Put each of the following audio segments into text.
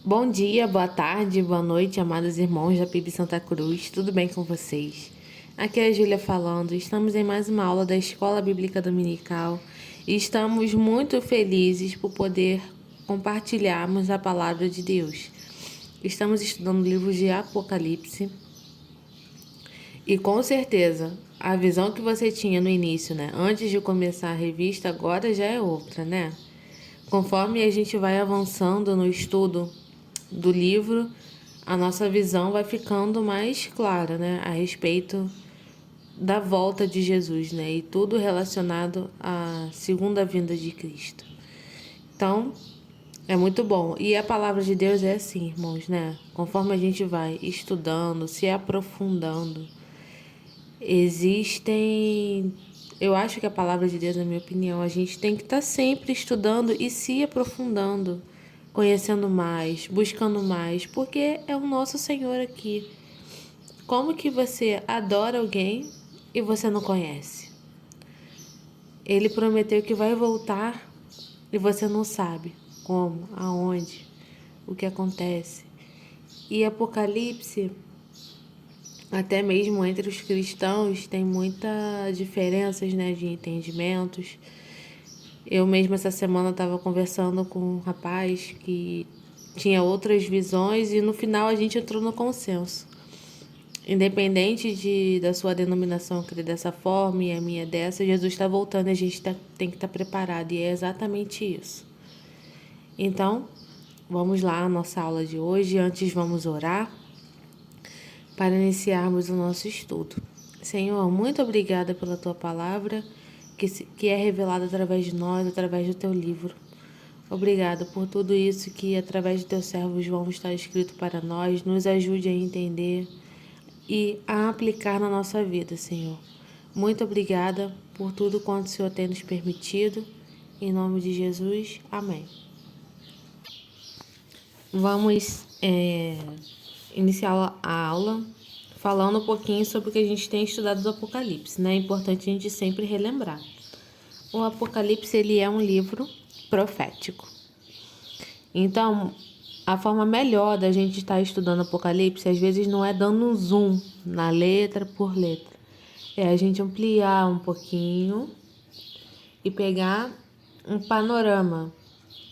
Bom dia, boa tarde, boa noite, amados irmãos da PIB Santa Cruz, tudo bem com vocês? Aqui é a Júlia falando, estamos em mais uma aula da Escola Bíblica Dominical e estamos muito felizes por poder compartilharmos a palavra de Deus. Estamos estudando o livro de Apocalipse e com certeza a visão que você tinha no início, né? Antes de começar a revista, agora já é outra, né? Conforme a gente vai avançando no estudo do livro, a nossa visão vai ficando mais clara, né, a respeito da volta de Jesus, né, e tudo relacionado à segunda vinda de Cristo. Então, é muito bom. E a palavra de Deus é assim, irmãos, né? Conforme a gente vai estudando, se aprofundando, existem. Eu acho que a palavra de Deus, na minha opinião, a gente tem que estar sempre estudando e se aprofundando, conhecendo mais, buscando mais, porque é o nosso Senhor aqui. Como que você adora alguém e você não conhece? Ele prometeu que vai voltar e você não sabe como, aonde, o que acontece. E Apocalipse, até mesmo entre os cristãos, tem muitas diferenças, né, de entendimentos. Eu mesma essa semana estava conversando com um rapaz que tinha outras visões e no final a gente entrou no consenso. Independente da sua denominação crer dessa forma e a minha dessa, Jesus está voltando e a gente tem que estar preparado. E é exatamente isso. Então, vamos lá à nossa aula de hoje. Antes, vamos orar para iniciarmos o nosso estudo. Senhor, muito obrigada pela tua palavra, que é revelada através de nós, através do teu livro. Obrigada por tudo isso que, através de teus servos, João, está escrito para nós. Nos ajude a entender e a aplicar na nossa vida, Senhor. Muito obrigada por tudo quanto o Senhor tem nos permitido. Em nome de Jesus, amém. Vamos iniciar a aula falando um pouquinho sobre o que a gente tem estudado do Apocalipse, né? É importante a gente sempre relembrar. O Apocalipse, ele é um livro profético. Então, a forma melhor da gente estar estudando Apocalipse, às vezes, não é dando um zoom na letra por letra. É a gente ampliar um pouquinho e pegar um panorama.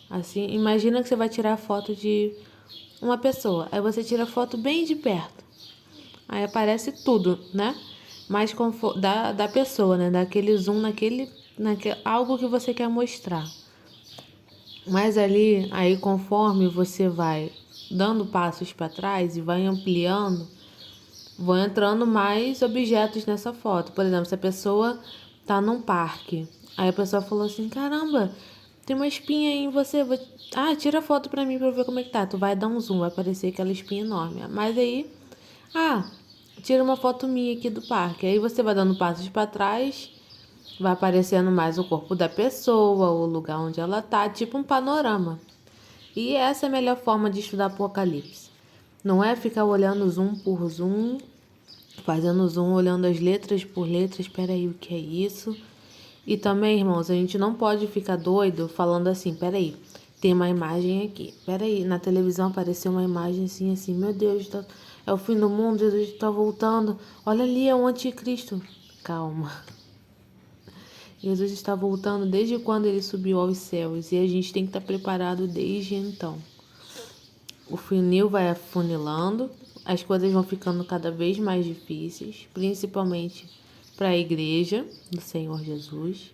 Assim, imagina que você vai tirar foto de uma pessoa. Aí você tira a foto bem de perto. Aí aparece tudo, né? Mas da pessoa, né? Daquele zoom naquele algo que você quer mostrar. Mas ali, aí conforme você vai dando passos para trás e vai ampliando, vão entrando mais objetos nessa foto. Por exemplo, se a pessoa tá num parque, aí a pessoa falou assim: caramba, tem uma espinha aí em você. Tira foto pra mim pra eu ver como é que tá. Tu vai dar um zoom, vai aparecer aquela espinha enorme. Mas aí, tira uma foto minha aqui do parque. Aí você vai dando passos para trás, vai aparecendo mais o corpo da pessoa, o lugar onde ela tá, tipo um panorama. E essa é a melhor forma de estudar Apocalipse. Não é ficar olhando zoom por zoom, fazendo zoom, olhando as letras por letras. Espera aí, o que é isso? E também, irmãos, a gente não pode ficar doido falando assim: peraí, tem uma imagem aqui. Peraí, na televisão apareceu uma imagem assim, assim. Meu Deus, é o fim do mundo, Jesus está voltando. Olha ali, é o anticristo. Calma. Jesus está voltando desde quando ele subiu aos céus e a gente tem que estar preparado desde então. O funil vai afunilando, as coisas vão ficando cada vez mais difíceis, principalmente para a igreja do Senhor Jesus.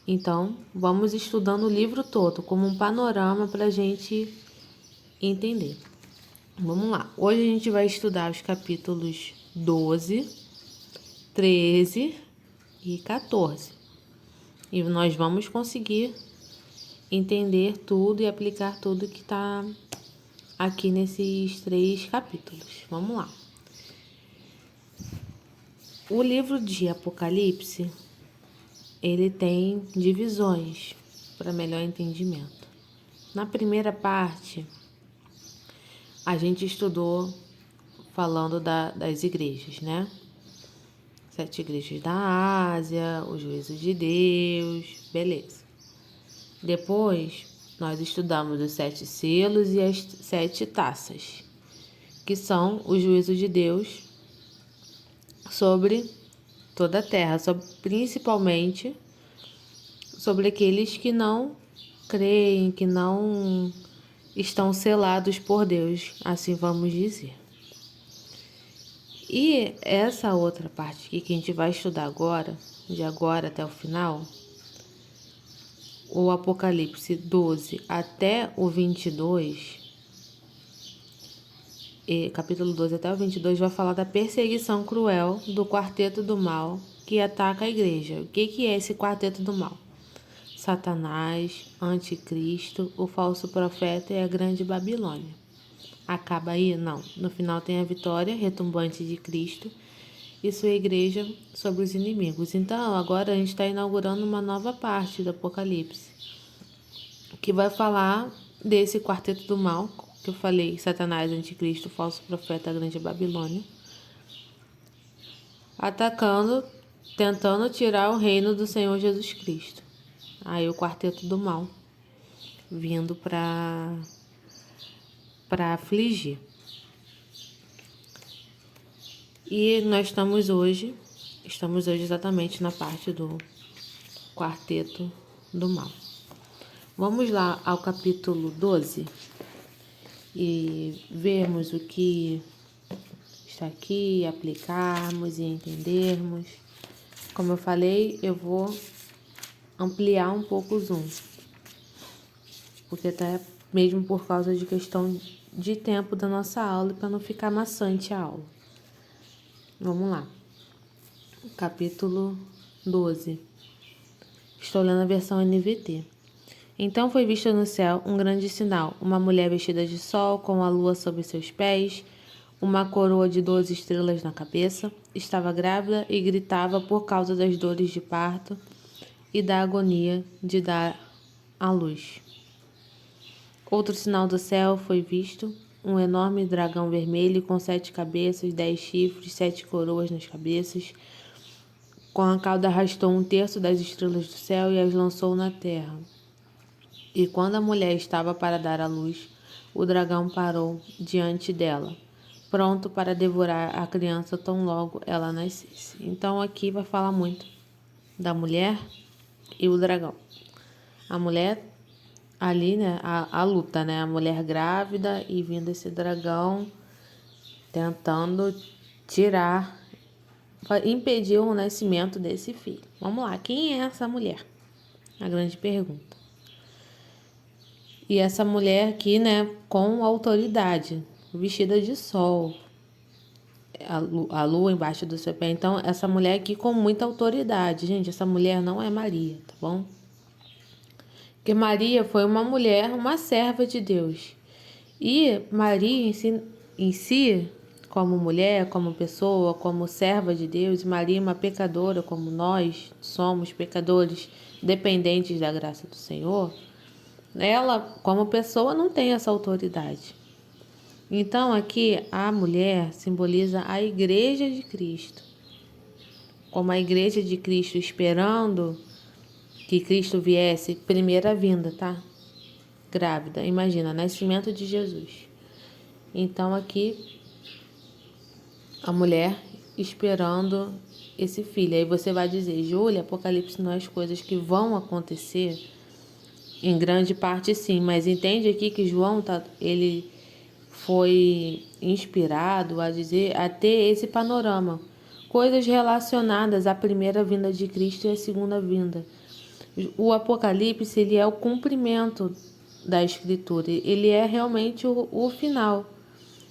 Então, vamos estudando o livro todo como um panorama para a gente entender. Vamos lá. Hoje a gente vai estudar os capítulos 12, 13 e 14. E nós vamos conseguir entender tudo e aplicar tudo que está aqui nesses 3 capítulos. Vamos lá. O livro de Apocalipse, ele tem divisões para melhor entendimento. Na primeira parte, a gente estudou falando das igrejas, né? 7 igrejas da Ásia, o juízo de Deus, beleza. Depois, nós estudamos os 7 selos e as 7 taças, que são o juízo de Deus sobre toda a terra, principalmente sobre aqueles que não creem, que não estão selados por Deus, assim vamos dizer. E essa outra parte aqui que a gente vai estudar agora, de agora até o final, o Apocalipse 12 até o 22, capítulo 12 até o 22, vai falar da perseguição cruel do quarteto do mal que ataca a igreja. O que é esse quarteto do mal? Satanás, Anticristo, o falso profeta e a grande Babilônia. Acaba aí? Não. No final tem a vitória retumbante de Cristo e sua igreja sobre os inimigos. Então, agora a gente está inaugurando uma nova parte do Apocalipse, que vai falar desse quarteto do mal, que eu falei, Satanás, Anticristo, falso profeta, a grande Babilônia, atacando, tentando tirar o reino do Senhor Jesus Cristo. Aí o quarteto do mal vindo para afligir. E nós estamos hoje exatamente na parte do quarteto do mal. Vamos lá ao capítulo 12 e vermos o que está aqui, aplicarmos e entendermos. Como eu falei, eu vou ampliar um pouco o zoom, porque até mesmo por causa de questão de tempo da nossa aula e para não ficar maçante a aula. Vamos lá. Capítulo 12. Estou lendo a versão NVT. Então foi visto no céu um grande sinal, uma mulher vestida de sol, com a lua sob seus pés, uma coroa de 12 estrelas na cabeça, estava grávida e gritava por causa das dores de parto e da agonia de dar à luz. Outro sinal do céu foi visto, um enorme dragão vermelho com 7 cabeças, 10 chifres, 7 coroas nas cabeças. Com a cauda arrastou 1/3 das estrelas do céu e as lançou na terra. E quando a mulher estava para dar à luz, o dragão parou diante dela, pronto para devorar a criança tão logo ela nascesse. Então aqui vai falar muito da mulher e o dragão. A mulher ali, né, a luta, né, a mulher grávida e vindo esse dragão tentando impedir o nascimento desse filho. Vamos lá, quem é essa mulher? A grande pergunta. E essa mulher aqui, né, com autoridade, vestida de sol, a lua embaixo do seu pé. Então, essa mulher aqui com muita autoridade. Gente, essa mulher não é Maria, tá bom? Porque Maria foi uma mulher, uma serva de Deus. E Maria em si, como mulher, como pessoa, como serva de Deus, Maria é uma pecadora, como nós somos pecadores dependentes da graça do Senhor. Ela, como pessoa, não tem essa autoridade. Então, aqui, a mulher simboliza a igreja de Cristo. Como a igreja de Cristo esperando que Cristo viesse, primeira vinda, tá? Grávida, imagina, nascimento de Jesus. Então, aqui, a mulher esperando esse filho. Aí você vai dizer, Júlia, Apocalipse não é as coisas que vão acontecer? Em grande parte sim, mas entende aqui que João ele foi inspirado a ter esse panorama, coisas relacionadas à primeira vinda de Cristo e à segunda vinda. O Apocalipse, ele é o cumprimento da Escritura, ele é realmente o final,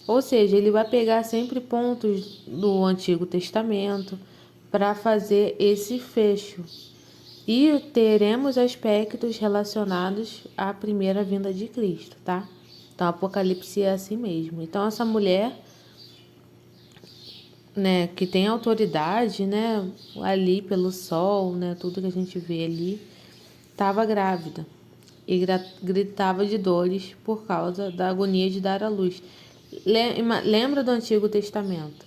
ou seja, ele vai pegar sempre pontos do Antigo Testamento para fazer esse fecho. E teremos aspectos relacionados à primeira vinda de Cristo, tá? Então, Apocalipse é assim mesmo. Então, essa mulher, né, que tem autoridade, né, ali pelo sol, né, tudo que a gente vê ali, estava grávida e gritava de dores por causa da agonia de dar à luz. Lembra do Antigo Testamento?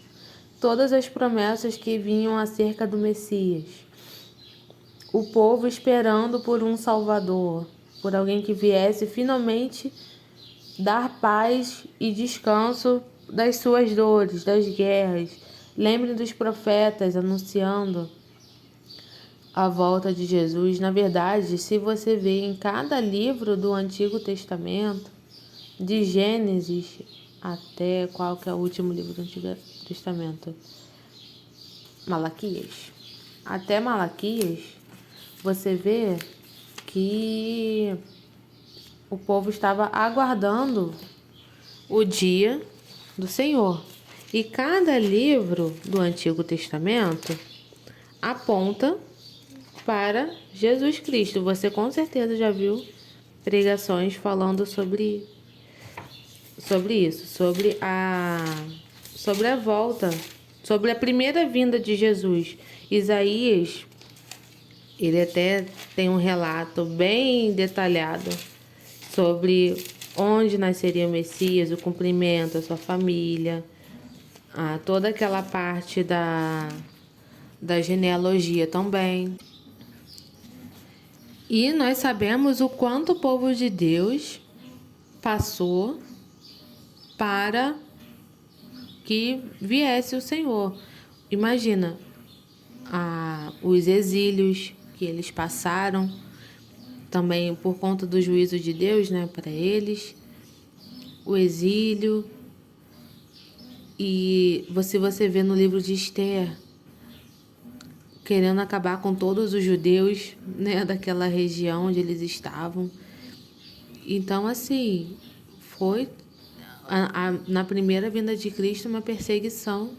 Todas as promessas que vinham acerca do Messias. O povo esperando por um Salvador. por alguém que viesse finalmente dar paz e descanso das suas dores, das guerras. Lembre dos profetas anunciando a volta de Jesus. Na verdade, se você vê em cada livro do Antigo Testamento, de Gênesis até qual que é o último livro do Antigo Testamento? Malaquias. Até Malaquias, você vê que o povo estava aguardando o dia do Senhor. E cada livro do Antigo Testamento aponta para Jesus Cristo. Você com certeza já viu pregações falando sobre isso, sobre a volta, sobre a primeira vinda de Jesus. Isaías, ele até tem um relato bem detalhado sobre onde nasceria o Messias, o cumprimento, a sua família, toda aquela parte da genealogia também. E nós sabemos o quanto o povo de Deus passou para que viesse o Senhor. Imagina os exílios que eles passaram, também por conta do juízo de Deus, né, para eles, o exílio. E você vê no livro de Esther, querendo acabar com todos os judeus, né, daquela região onde eles estavam. Então, assim, foi na primeira vinda de Cristo uma perseguição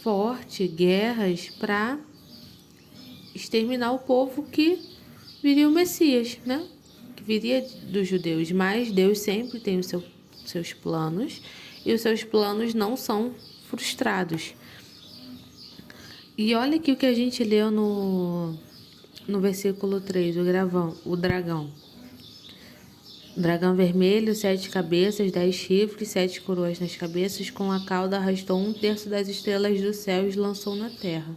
forte, guerras para exterminar o povo que viria o Messias, né? Que viria dos judeus. Mas Deus sempre tem os seus planos e os seus planos não são frustrados. E olha aqui o que a gente leu no versículo 3, o dragão. Dragão vermelho, 7 cabeças, 10 chifres, 7 coroas nas cabeças, com a cauda arrastou 1/3 das estrelas do céu e os lançou na terra.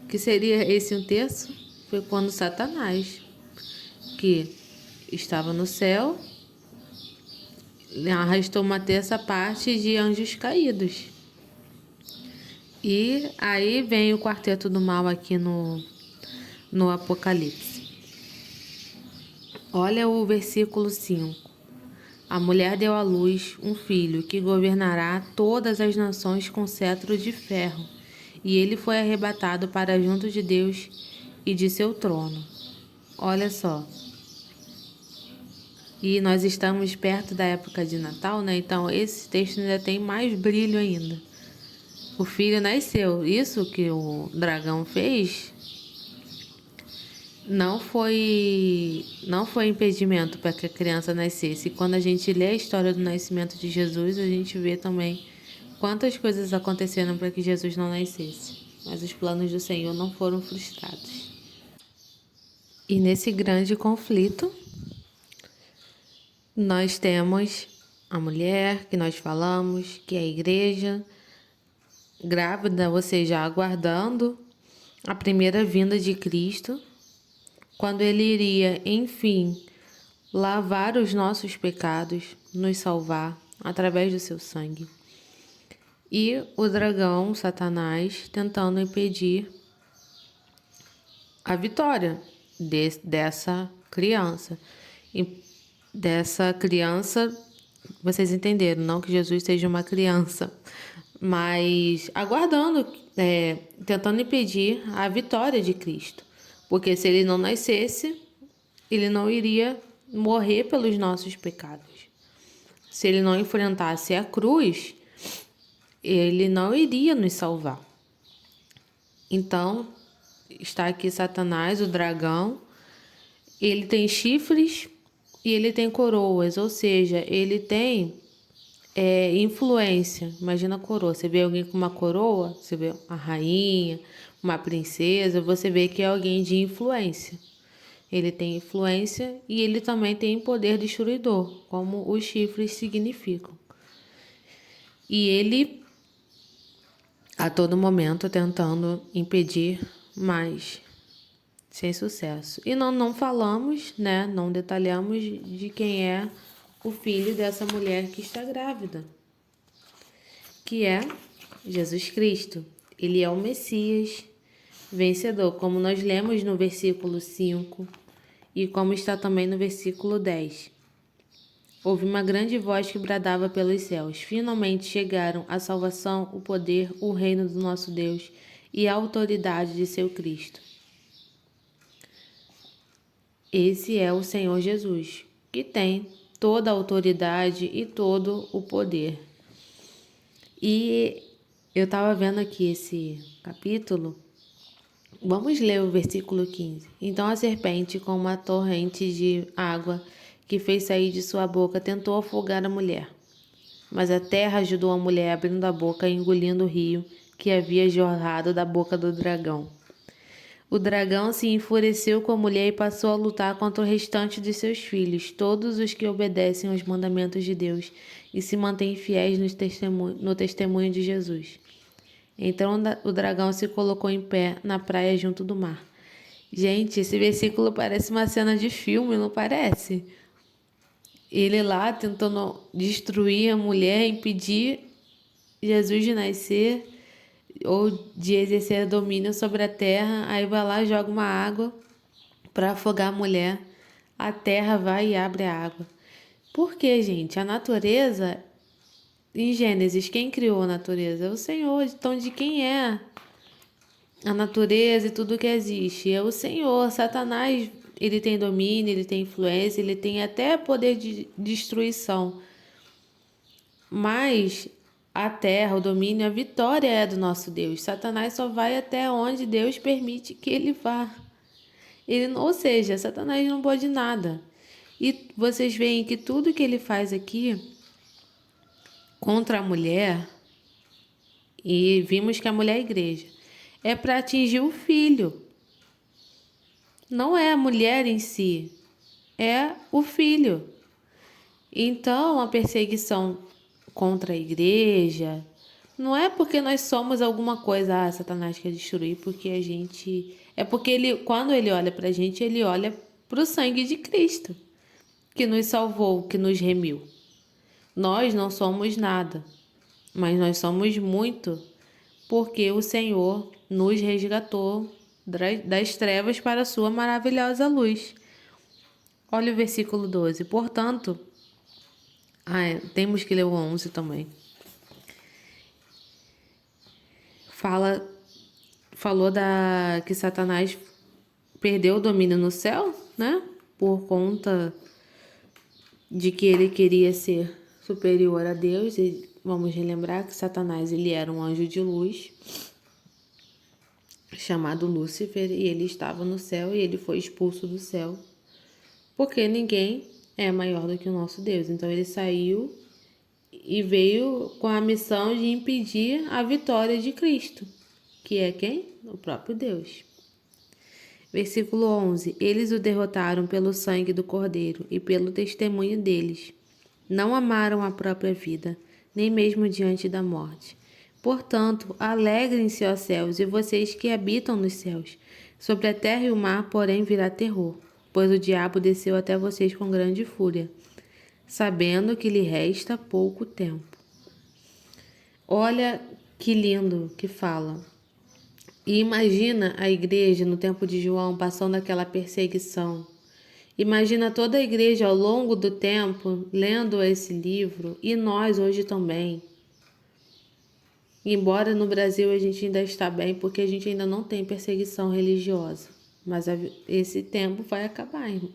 O que seria esse 1/3? Foi quando Satanás, que estava no céu, arrastou 1/3 parte de anjos caídos. E aí vem o quarteto do mal aqui no Apocalipse. Olha o versículo 5. A mulher deu à luz um filho que governará todas as nações com cetro de ferro, e ele foi arrebatado para junto de Deus e de seu trono. Olha só. E nós estamos perto da época de Natal, né? Então esse texto ainda tem mais brilho ainda. O filho nasceu. Isso que o dragão fez não foi impedimento para que a criança nascesse. E quando a gente lê a história do nascimento de Jesus, a gente vê também quantas coisas aconteceram para que Jesus não nascesse. Mas os planos do Senhor não foram frustrados. E nesse grande conflito, nós temos a mulher que nós falamos, que é a igreja, grávida, ou seja, aguardando a primeira vinda de Cristo, quando ele iria, enfim, lavar os nossos pecados, nos salvar através do seu sangue. E o dragão, Satanás, tentando impedir a vitória dessa criança. E dessa criança, vocês entenderam, não que Jesus seja uma criança, mas aguardando, tentando impedir a vitória de Cristo. Porque se ele não nascesse, ele não iria morrer pelos nossos pecados. Se ele não enfrentasse a cruz, ele não iria nos salvar. Então, está aqui Satanás, o dragão. Ele tem chifres e ele tem coroas, ou seja, ele tem influência. Imagina a coroa. Você vê alguém com uma coroa, você vê a rainha, uma princesa, você vê que é alguém de influência. Ele tem influência e ele também tem poder destruidor, como os chifres significam. E ele, a todo momento, tentando impedir mais sem sucesso. E não falamos, né, não detalhamos de quem é o filho dessa mulher que está grávida, que é Jesus Cristo. Ele é o Messias vencedor, como nós lemos no versículo 5 e como está também no versículo 10. Houve uma grande voz que bradava pelos céus. Finalmente chegaram a salvação, o poder, o reino do nosso Deus e a autoridade de seu Cristo. Esse é o Senhor Jesus, que tem toda a autoridade e todo o poder. E eu estava vendo aqui esse capítulo. Vamos ler o versículo 15. Então a serpente, com uma torrente de água que fez sair de sua boca, tentou afogar a mulher. Mas a terra ajudou a mulher, abrindo a boca e engolindo o rio que havia jorrado da boca do dragão. O dragão se enfureceu com a mulher e passou a lutar contra o restante de seus filhos, todos os que obedecem aos mandamentos de Deus e se mantêm fiéis no testemunho de Jesus. Então o dragão se colocou em pé na praia junto do mar. Gente, esse versículo parece uma cena de filme, não parece? Ele lá tentando destruir a mulher, impedir Jesus de nascer ou de exercer domínio sobre a terra. Aí vai lá e joga uma água para afogar a mulher. A terra vai e abre a água. Por quê, gente? A natureza, em Gênesis, quem criou a natureza? É o Senhor. Então, de quem é a natureza e tudo que existe? É o Senhor. Satanás, ele tem domínio, ele tem influência, ele tem até poder de destruição. Mas a terra, o domínio, a vitória é do nosso Deus. Satanás só vai até onde Deus permite que ele vá. Ou seja, Satanás não pode nada. E vocês veem que tudo que ele faz aqui contra a mulher, e vimos que a mulher é a igreja, é para atingir o filho. Não é a mulher em si, é o filho. Então, a perseguição contra a igreja não é porque nós somos alguma coisa, Satanás quer destruir, porque a gente... É porque quando ele olha pra gente, ele olha pro sangue de Cristo, que nos salvou, que nos remiu. Nós não somos nada, mas nós somos muito, porque o Senhor nos resgatou das trevas para a sua maravilhosa luz. Olha o versículo 12. Portanto, temos que ler o 11 também. Falou que Satanás perdeu o domínio no céu, né? Por conta de que ele queria ser superior a Deus. E vamos relembrar que Satanás, ele era um anjo de luz chamado Lúcifer, e ele estava no céu e ele foi expulso do céu, porque ninguém é maior do que o nosso Deus. Então ele saiu e veio com a missão de impedir a vitória de Cristo, que é quem? O próprio Deus. Versículo 11. Eles o derrotaram pelo sangue do Cordeiro e pelo testemunho deles. Não amaram a própria vida, nem mesmo diante da morte. Portanto, alegrem-se, ó céus, e vocês que habitam nos céus. Sobre a terra e o mar, porém, virá terror, pois o diabo desceu até vocês com grande fúria, sabendo que lhe resta pouco tempo. Olha que lindo que fala. E imagina a igreja no tempo de João passando aquela perseguição. Imagina toda a igreja ao longo do tempo lendo esse livro, e nós hoje também. Embora no Brasil a gente ainda está bem, porque a gente ainda não tem perseguição religiosa. Mas esse tempo vai acabar, irmão.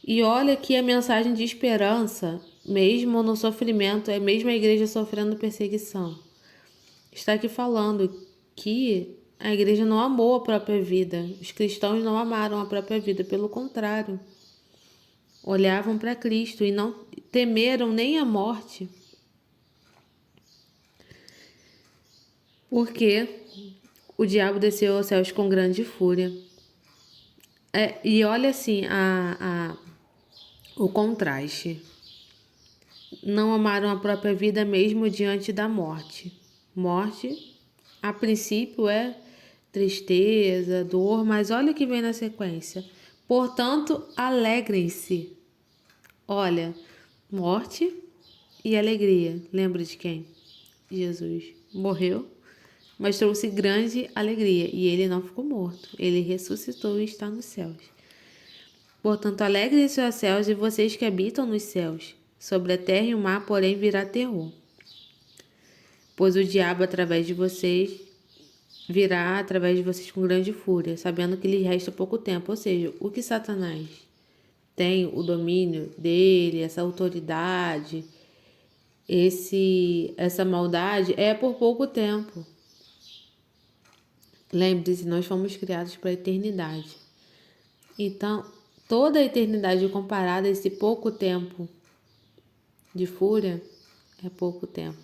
E olha que a mensagem de esperança, mesmo no sofrimento, é mesmo a igreja sofrendo perseguição. Está aqui falando que a igreja não amou a própria vida. Os cristãos não amaram a própria vida, pelo contrário. Olhavam para Cristo e não temeram nem a morte. Porque o diabo desceu aos céus com grande fúria. E olha assim, o contraste. Não amaram a própria vida mesmo diante da morte. Morte, a princípio, é tristeza, dor, mas olha o que vem na sequência. Portanto, alegrem-se. Olha, morte e alegria. Lembra de quem? Jesus morreu, mas trouxe grande alegria. E ele não ficou morto. Ele ressuscitou e está nos céus. Portanto, alegrem-se os céus e vocês que habitam nos céus. Sobre a terra e o mar, porém, virá terror. Pois o diabo, virá através de vocês com grande fúria, sabendo que lhe resta pouco tempo. Ou seja, o que Satanás tem, o domínio dele, essa autoridade, essa maldade, é por pouco tempo. Lembre-se, nós fomos criados para a eternidade. Então, toda a eternidade comparada a esse pouco tempo de fúria é pouco tempo.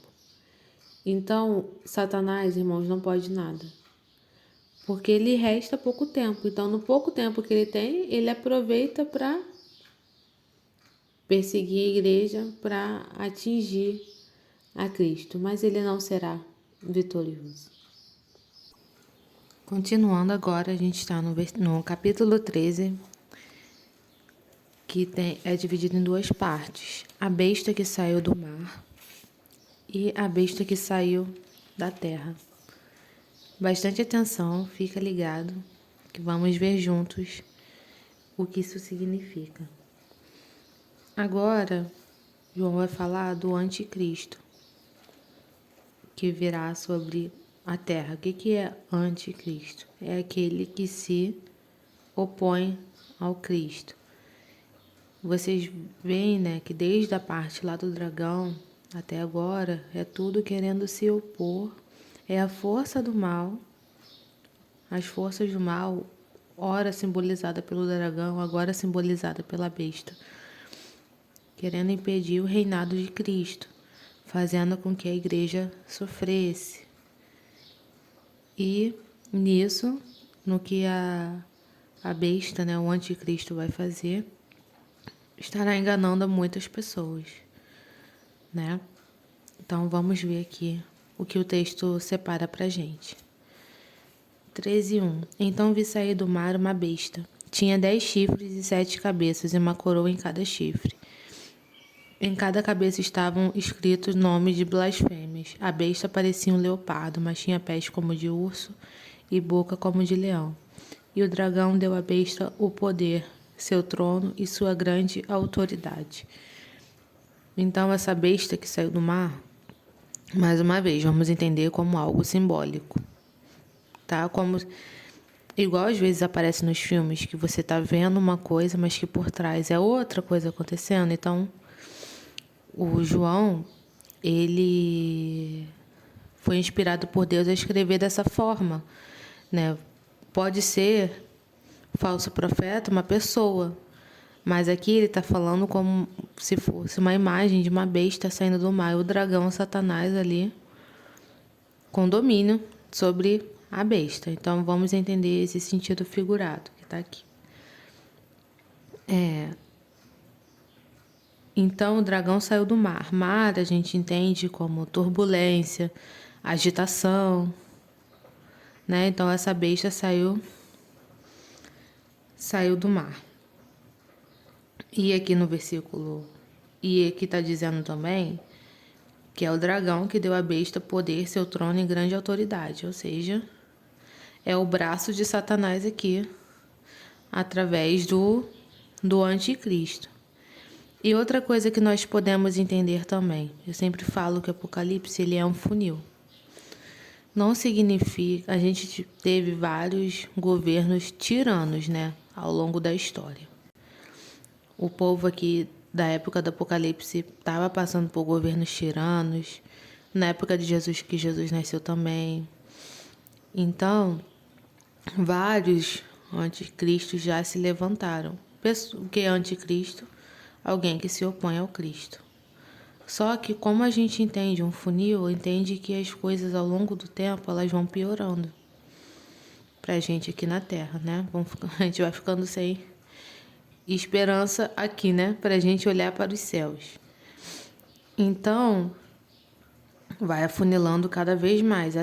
Então, Satanás, irmãos, não pode nada. Porque ele resta pouco tempo. Então, no pouco tempo que ele tem, ele aproveita para perseguir a igreja, para atingir a Cristo. Mas ele não será vitorioso. Continuando agora, a gente está no capítulo 13, que é dividido em duas partes. A besta que saiu do mar e a besta que saiu da terra. Bastante atenção, fica ligado, que vamos ver juntos o que isso significa. Agora, João vai falar do anticristo, que virá sobre a terra. O que é anticristo? É aquele que se opõe ao Cristo. Vocês veem, né, que desde a parte lá do dragão até agora é tudo querendo se opor. É a força do mal, as forças do mal, ora simbolizada pelo dragão, agora simbolizada pela besta, querendo impedir o reinado de Cristo, fazendo com que a igreja sofresse. E nisso, no que a besta, né, o anticristo vai fazer, estará enganando muitas pessoas, né? Então vamos ver aqui o que o texto separa pra gente. 13:1. Então vi sair do mar uma besta. Tinha 10 chifres e 7 cabeças, e uma coroa em cada chifre. Em cada cabeça estavam escritos nomes de blasfêmias. A besta parecia um leopardo, mas tinha pés como de urso e boca como de leão. E o dragão deu à besta o poder, seu trono e sua grande autoridade. Então essa besta que saiu do mar, mais uma vez, vamos entender como algo simbólico, tá? Como igual às vezes aparece nos filmes, que você tá vendo uma coisa, mas que por trás é outra coisa acontecendo. Então, o João, ele foi inspirado por Deus a escrever dessa forma, né? Pode ser falso profeta, uma pessoa, mas aqui ele está falando como se fosse uma imagem de uma besta saindo do mar, o dragão, Satanás ali, com domínio sobre a besta. Então vamos entender esse sentido figurado que está aqui. Então o dragão saiu do mar. Mar a gente entende como turbulência, agitação, né? Então essa besta saiu do mar. E aqui no versículo, e aqui está dizendo também que é o dragão que deu à besta poder, seu trono e grande autoridade. Ou seja, é o braço de Satanás aqui, através do anticristo. E outra coisa que nós podemos entender também, eu sempre falo que o Apocalipse ele é um funil. Não significa, a gente teve vários governos tiranos, né, ao longo da história. O povo aqui da época do Apocalipse estava passando por governos tiranos, na época de Jesus, que Jesus nasceu também. Então, vários anticristos já se levantaram. O que é anticristo? Alguém que se opõe ao Cristo. Só que como a gente entende um funil, entende que as coisas ao longo do tempo elas vão piorando pra gente aqui na Terra, né? A gente vai ficando sem esperança aqui, né? Pra gente olhar para os céus. Então, vai afunilando cada vez mais.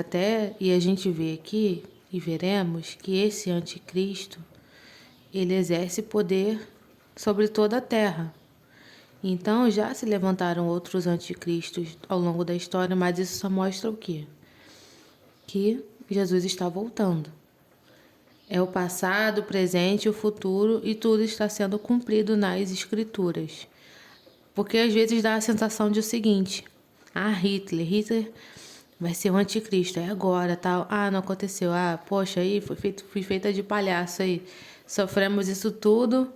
E a gente vê aqui E veremos que esse anticristo, ele exerce poder sobre toda a terra. Então já se levantaram outros anticristos ao longo da história, mas isso só mostra o quê? Que Jesus está voltando. É o passado, o presente e o futuro, e tudo está sendo cumprido nas escrituras. Porque às vezes dá a sensação de o seguinte: Hitler vai ser o anticristo, é agora, tal. Não aconteceu. Poxa, aí fui feita de palhaço aí. Sofremos isso tudo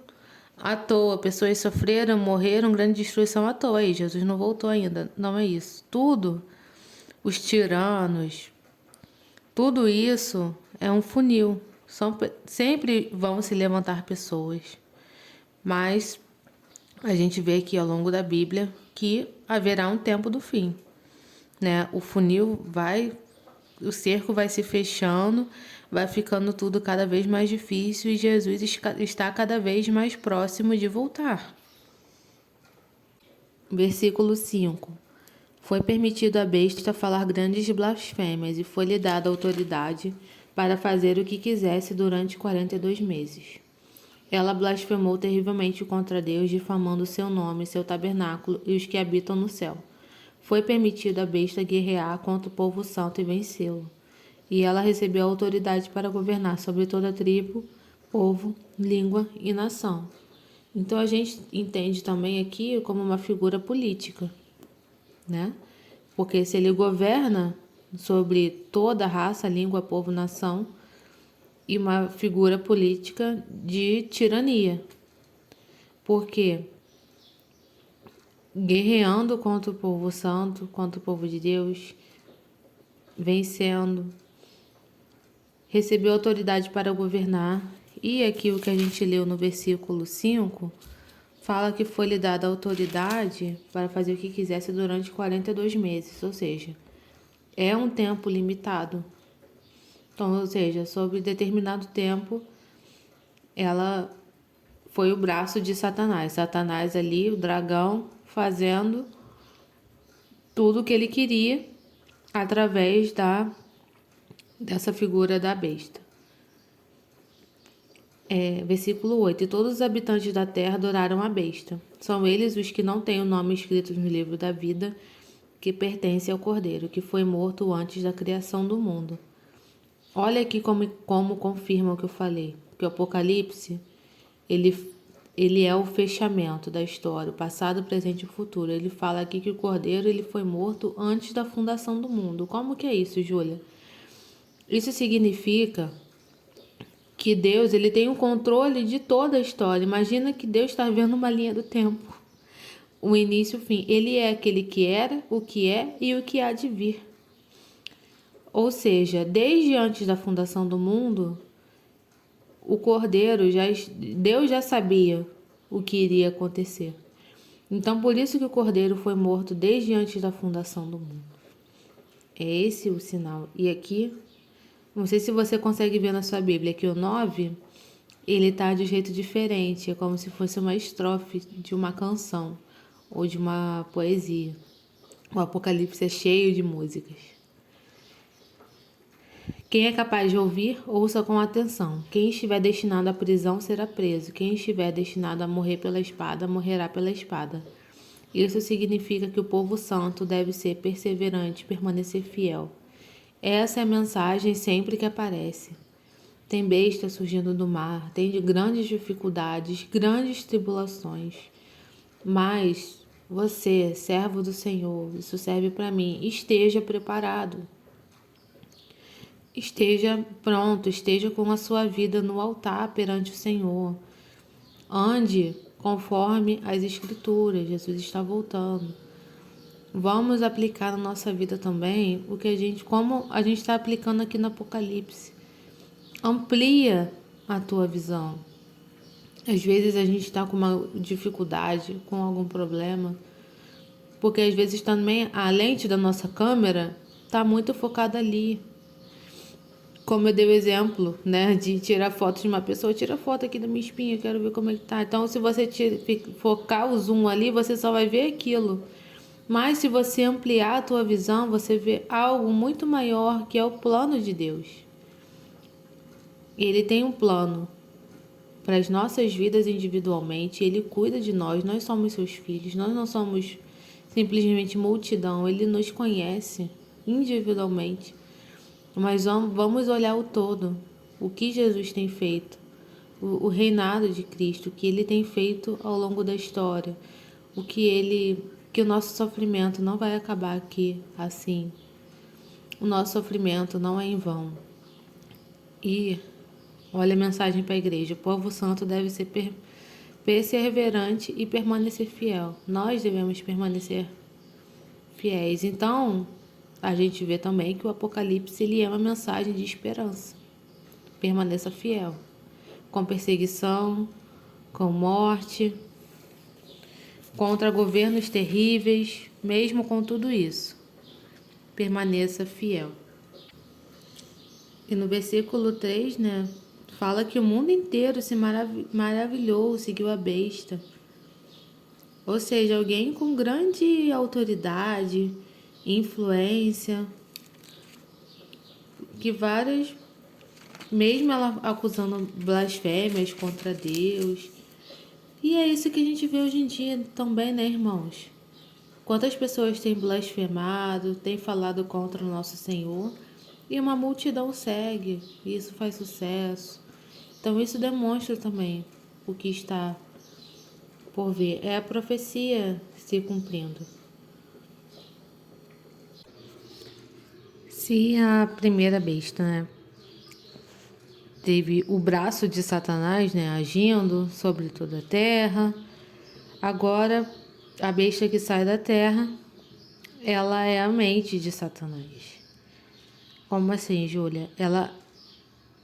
à toa. Pessoas sofreram, morreram, grande destruição à toa. Aí Jesus não voltou ainda. Não é isso. Tudo, os tiranos, tudo isso é um funil. Sempre vão se levantar pessoas. Mas a gente vê aqui ao longo da Bíblia que haverá um tempo do fim, né? O cerco vai se fechando, vai ficando tudo cada vez mais difícil e Jesus está cada vez mais próximo de voltar. Versículo 5. Foi permitido à besta falar grandes blasfêmias e foi-lhe dada autoridade para fazer o que quisesse durante 42 meses. Ela blasfemou terrivelmente contra Deus, difamando seu nome, seu tabernáculo e os que habitam no céu. Foi permitido à besta guerrear contra o povo santo e vencê-lo. E ela recebeu autoridade para governar sobre toda tribo, povo, língua e nação. Então a gente entende também aqui como uma figura política, né? Porque se ele governa sobre toda a raça, língua, povo, nação, e uma figura política de tirania. Porque guerreando contra o povo santo, contra o povo de Deus, vencendo, recebeu autoridade para governar. E aqui o que a gente leu no versículo 5, fala que foi lhe dada autoridade para fazer o que quisesse durante 42 meses, ou seja, é um tempo limitado. Então, ou seja, sobre determinado tempo, ela foi o braço de Satanás. Satanás ali, o dragão, fazendo tudo o que ele queria através dessa figura da besta. Versículo 8. E todos os habitantes da terra adoraram a besta. São eles os que não têm o nome escrito no livro da vida, que pertence ao Cordeiro, que foi morto antes da criação do mundo. Olha aqui como confirma o que eu falei. Que o Apocalipse, ele é o fechamento da história, o passado, o presente e o futuro. Ele fala aqui que o Cordeiro ele foi morto antes da fundação do mundo. Como que é isso, Júlia? Isso significa que Deus ele tem o controle de toda a história. Imagina que Deus está vendo uma linha do tempo. O início e o fim. Ele é aquele que era, o que é e o que há de vir. Ou seja, desde antes da fundação do mundo, o Cordeiro, Deus já sabia o que iria acontecer. Então, por isso que o Cordeiro foi morto desde antes da fundação do mundo. É esse o sinal. E aqui, não sei se você consegue ver na sua Bíblia, que o 9, ele está de um jeito diferente. É como se fosse uma estrofe de uma canção ou de uma poesia. O Apocalipse é cheio de músicas. Quem é capaz de ouvir, ouça com atenção. Quem estiver destinado à prisão será preso. Quem estiver destinado a morrer pela espada, morrerá pela espada. Isso significa que o povo santo deve ser perseverante, permanecer fiel. Essa é a mensagem sempre que aparece. Tem besta surgindo do mar, tem grandes dificuldades, grandes tribulações. Mas você, servo do Senhor, isso serve para mim, esteja preparado. Esteja pronto, esteja com a sua vida no altar perante o Senhor. Ande conforme as Escrituras, Jesus está voltando. Vamos aplicar na nossa vida também como a gente está aplicando aqui no Apocalipse. Amplia a tua visão. Às vezes a gente está com uma dificuldade, com algum problema, porque às vezes também a lente da nossa câmera está muito focada ali. Como eu dei o exemplo, né, de tirar foto de uma pessoa, tira foto aqui da minha espinha, quero ver como é que tá. Então, se você focar o zoom ali, você só vai ver aquilo. Mas se você ampliar a tua visão, você vê algo muito maior, que é o plano de Deus. Ele tem um plano para as nossas vidas individualmente. Ele cuida de nós. Nós somos seus filhos. Nós não somos simplesmente multidão. Ele nos conhece individualmente. Mas vamos olhar o todo. O que Jesus tem feito. O reinado de Cristo. O que ele tem feito ao longo da história. Que o nosso sofrimento não vai acabar aqui assim. O nosso sofrimento não é em vão. E olha a mensagem para a igreja. O povo santo deve ser perseverante e permanecer fiel. Nós devemos permanecer fiéis. Então, a gente vê também que o Apocalipse ele é uma mensagem de esperança. Permaneça fiel. Com perseguição, com morte, contra governos terríveis, mesmo com tudo isso, permaneça fiel. E no versículo 3, né, fala que o mundo inteiro se maravilhou, seguiu a besta. Ou seja, alguém com grande autoridade, influência, que várias, mesmo ela acusando blasfêmias contra Deus. E é isso que a gente vê hoje em dia também, né, irmãos? Quantas pessoas têm blasfemado, têm falado contra o nosso Senhor, e uma multidão segue, e isso faz sucesso. Então isso demonstra também o que está por vir. É a profecia se cumprindo. Se a primeira besta, né, teve o braço de Satanás, né, agindo sobre toda a terra, agora a besta que sai da terra, ela é a mente de Satanás. Como assim, Júlia? Ela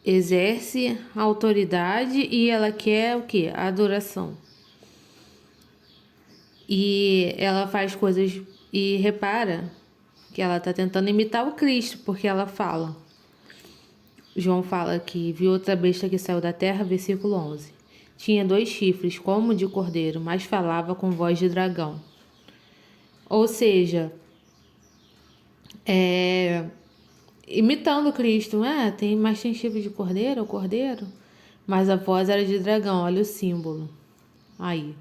exerce a autoridade e ela quer o quê? A adoração. E ela faz coisas e repara que ela está tentando imitar o Cristo, porque ela fala. João fala que viu outra besta que saiu da terra, versículo 11. Tinha 2 chifres, como de cordeiro, mas falava com voz de dragão. Ou seja, imitando Cristo. Tem chifre de cordeiro, mas a voz era de dragão. Olha o símbolo aí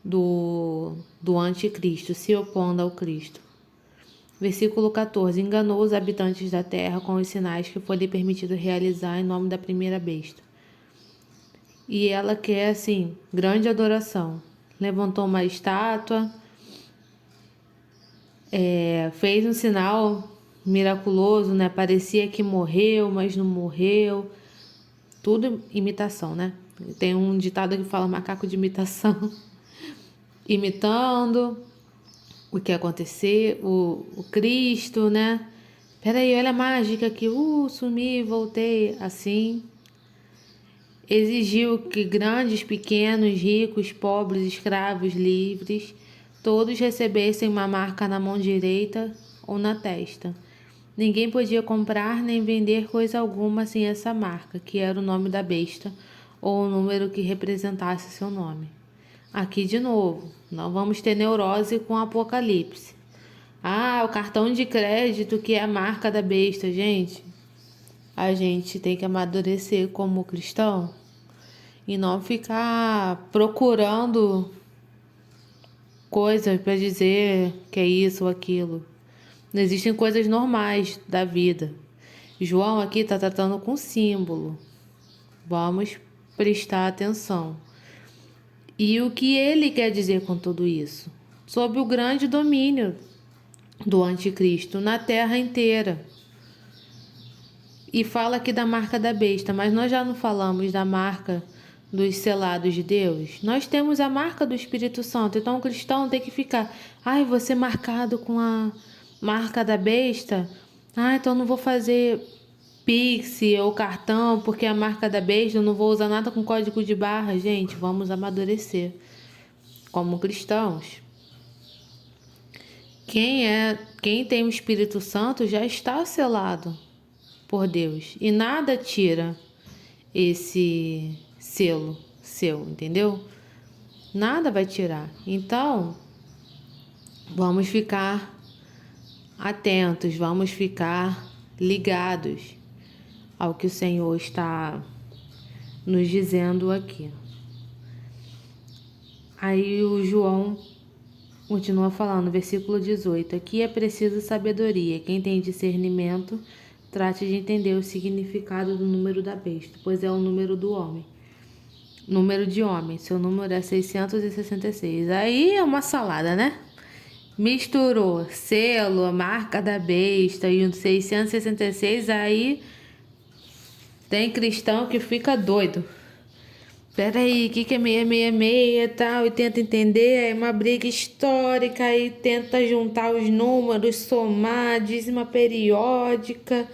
do anticristo, se opondo ao Cristo. Versículo 14. Enganou os habitantes da terra com os sinais que foi lhe permitido realizar em nome da primeira besta. E ela quer, assim, grande adoração. Levantou uma estátua, fez um sinal miraculoso, né? Parecia que morreu, mas não morreu. Tudo imitação, né? Tem um ditado que fala macaco de imitação. Imitando o que acontecer, o Cristo, né? Peraí, olha a mágica aqui. Sumi, voltei. Assim. Exigiu que grandes, pequenos, ricos, pobres, escravos, livres, todos recebessem uma marca na mão direita ou na testa. Ninguém podia comprar nem vender coisa alguma sem essa marca, que era o nome da besta, ou o número que representasse seu nome. Aqui de novo, não vamos ter neurose com o Apocalipse. O cartão de crédito que é a marca da besta, gente. A gente tem que amadurecer como cristão e não ficar procurando coisas para dizer que é isso ou aquilo. Não existem coisas normais da vida. João aqui está tratando com símbolo. Vamos prestar atenção. E o que ele quer dizer com tudo isso? Sobre o grande domínio do anticristo na terra inteira. E fala aqui da marca da besta, mas nós já não falamos da marca dos selados de Deus. Nós temos a marca do Espírito Santo, então o cristão tem que ficar, você marcado com a marca da besta, então não vou fazer Pix ou cartão, porque a marca da besta, eu não vou usar nada com código de barra. Gente, vamos amadurecer como cristãos. Quem tem o Espírito Santo já está selado por Deus e nada tira esse selo seu, entendeu? Nada vai tirar. Então, vamos ficar atentos, vamos ficar ligados ao que o Senhor está nos dizendo aqui. Aí o João continua falando, versículo 18. Aqui é preciso sabedoria. Quem tem discernimento, trate de entender o significado do número da besta, pois é o número do homem. Número de homem, seu número é 666. Aí é uma salada, né? Misturou selo, a marca da besta e o 666, aí tem cristão que fica doido. Peraí, o que é 666 e tal? E tenta entender, é uma briga histórica, aí tenta juntar os números, somar, dízima periódica.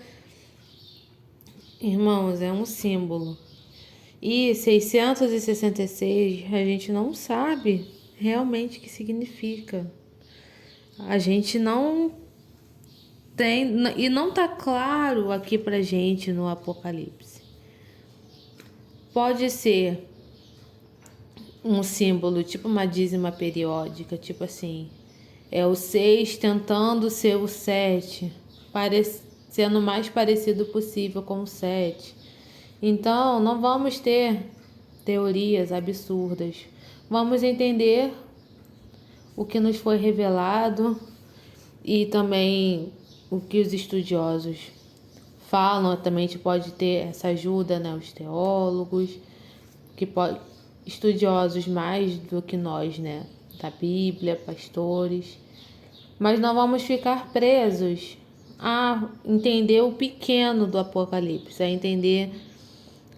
Irmãos, é um símbolo. E 666 a gente não sabe realmente o que significa. A gente não tem, e não tá claro aqui pra gente no Apocalipse. Pode ser um símbolo, tipo uma dízima periódica, tipo assim, é o 6 tentando ser o 7, sendo o mais parecido possível com o 7. Então, não vamos ter teorias absurdas. Vamos entender o que nos foi revelado e também o que os estudiosos falam. Também a gente pode ter essa ajuda, né? Os teólogos, estudiosos mais do que nós, né? Da Bíblia, pastores. Mas não vamos ficar presos a entender o pequeno do Apocalipse, a entender,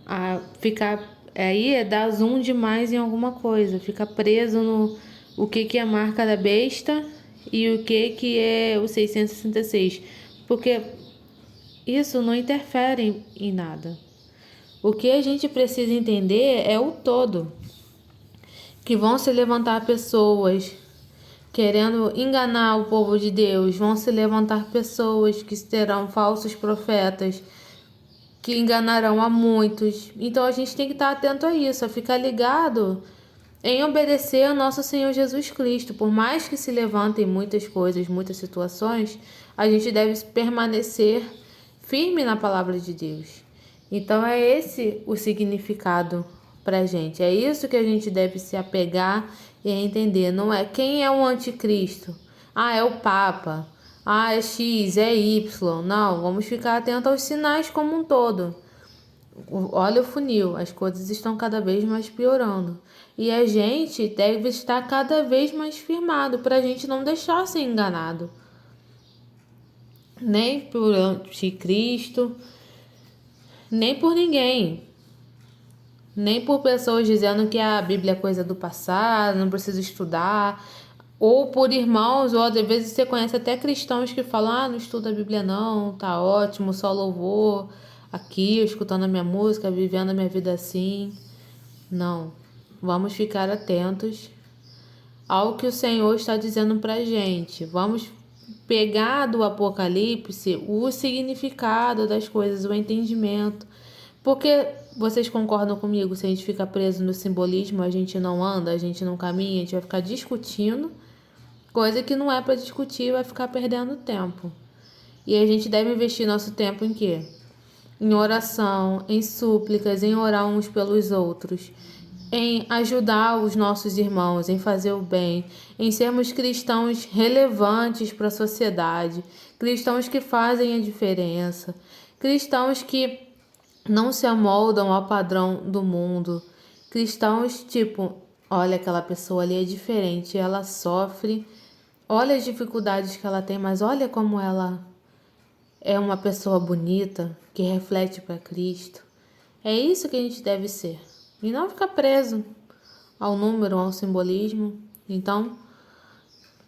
a ficar aí é dar zoom demais em alguma coisa, ficar preso no o que é a marca da besta e o que é o 666, porque isso não interfere em nada. O que a gente precisa entender é o todo, que vão se levantar pessoas querendo enganar o povo de Deus, vão se levantar pessoas que serão falsos profetas, que enganarão a muitos. Então a gente tem que estar atento a isso, a ficar ligado em obedecer ao nosso Senhor Jesus Cristo. Por mais que se levantem muitas coisas, muitas situações, a gente deve permanecer firme na palavra de Deus. Então é esse o significado pra gente. É isso que a gente deve se apegar e entender. Não é quem é o anticristo. Ah, é o Papa. Ah, é X, é Y. Não, vamos ficar atentos aos sinais como um todo. Olha o funil, as coisas estão cada vez mais piorando. E a gente deve estar cada vez mais firmado para a gente não deixar ser enganado. Nem por anticristo, nem por ninguém. Nem por pessoas dizendo que a Bíblia é coisa do passado, não precisa estudar. Ou por irmãos, ou às vezes você conhece até cristãos que falam, não estuda a Bíblia não, tá ótimo, só louvor, aqui, escutando a minha música, vivendo a minha vida assim. Não, vamos ficar atentos ao que o Senhor está dizendo pra gente. Vamos pegar do Apocalipse o significado das coisas, o entendimento. Porque vocês concordam comigo, se a gente fica preso no simbolismo, a gente não anda, a gente não caminha, a gente vai ficar discutindo, coisa que não é para discutir, vai ficar perdendo tempo. E a gente deve investir nosso tempo em quê? Em oração, em súplicas, em orar uns pelos outros, em ajudar os nossos irmãos, em fazer o bem, em sermos cristãos relevantes para a sociedade, cristãos que fazem a diferença, cristãos que não se amoldam ao padrão do mundo, cristãos tipo, olha, aquela pessoa ali é diferente, ela sofre, olha as dificuldades que ela tem, mas olha como ela é uma pessoa bonita, que reflete para Cristo. É isso que a gente deve ser. E não ficar preso ao número, ao simbolismo. Então,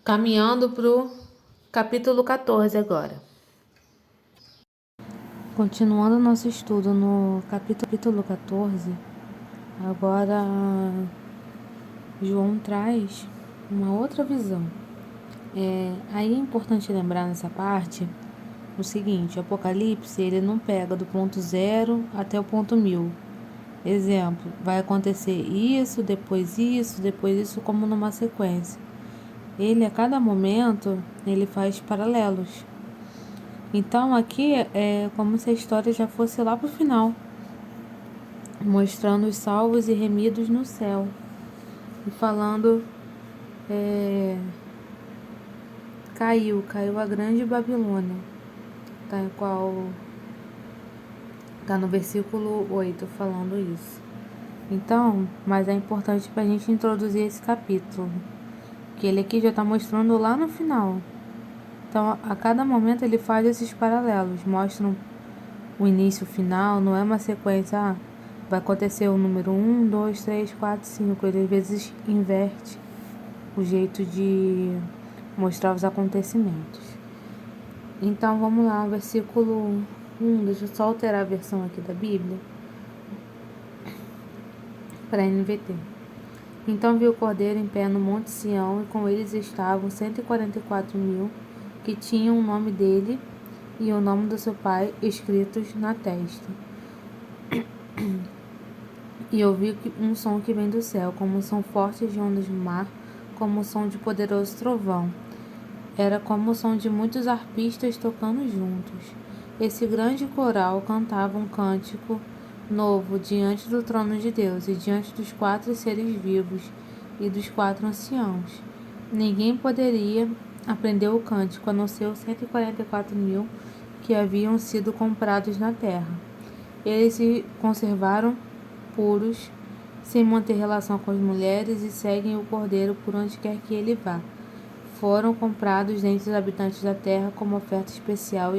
caminhando para o capítulo 14 agora. Continuando nosso estudo no capítulo 14, agora João traz uma outra visão. Aí é importante lembrar nessa parte o seguinte: o Apocalipse ele não pega do ponto 0 até o ponto 1000. Exemplo, vai acontecer isso, depois isso, como numa sequência. Ele, a cada momento, ele faz paralelos. Então aqui é como se a história já fosse lá pro final, mostrando os salvos e remidos no céu e falando caiu a grande Babilônia, tá? Qual tá no versículo 8 falando isso. Então, mas é importante para a gente introduzir esse capítulo, que ele aqui já está mostrando lá no final. Então, a cada momento ele faz esses paralelos, mostram o início e o final, não é uma sequência, vai acontecer o número 1, 2, 3, 4, 5. Ele às vezes inverte o jeito de mostrar os acontecimentos. Então, vamos lá, o versículo 1, deixa eu só alterar a versão aqui da Bíblia para NVT. Então viu o cordeiro em pé no monte Sião, e com eles estavam 144.000 que tinham o nome dele e o nome do seu pai escritos na testa. E ouvi um som que vem do céu, como um som forte de ondas do mar, como um som de poderoso trovão. Era como o som de muitos arpistas tocando juntos. Esse grande coral cantava um cântico novo diante do trono de Deus e diante dos 4 seres vivos e dos 4 anciãos. Ninguém poderia aprender o cântico, a não ser os 144.000 que haviam sido comprados na terra. Eles se conservaram puros, sem manter relação com as mulheres, e seguem o cordeiro por onde quer que ele vá. Foram comprados dentre os habitantes da terra como oferta especial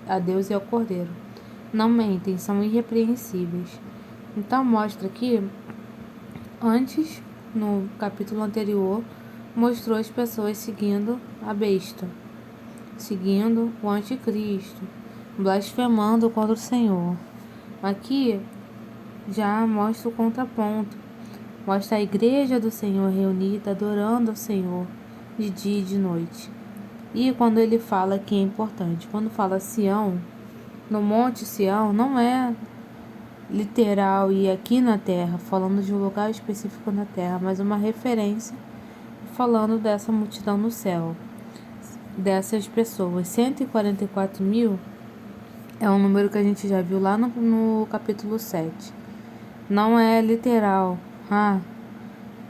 a Deus e ao cordeiro. Não mentem, são irrepreensíveis. Então mostra aqui, antes, no capítulo anterior, mostrou as pessoas seguindo a besta, seguindo o anticristo, blasfemando contra o Senhor. Aqui já mostra o contraponto, mostra a igreja do Senhor reunida, adorando ao Senhor de dia e de noite. E quando ele fala aqui é importante, quando fala Sião, no Monte Sião, não é literal e aqui na terra, falando de um lugar específico na terra, mas uma referência falando dessa multidão no céu, dessas pessoas. 144.000 é um número que a gente já viu lá no capítulo 7. Não é literal,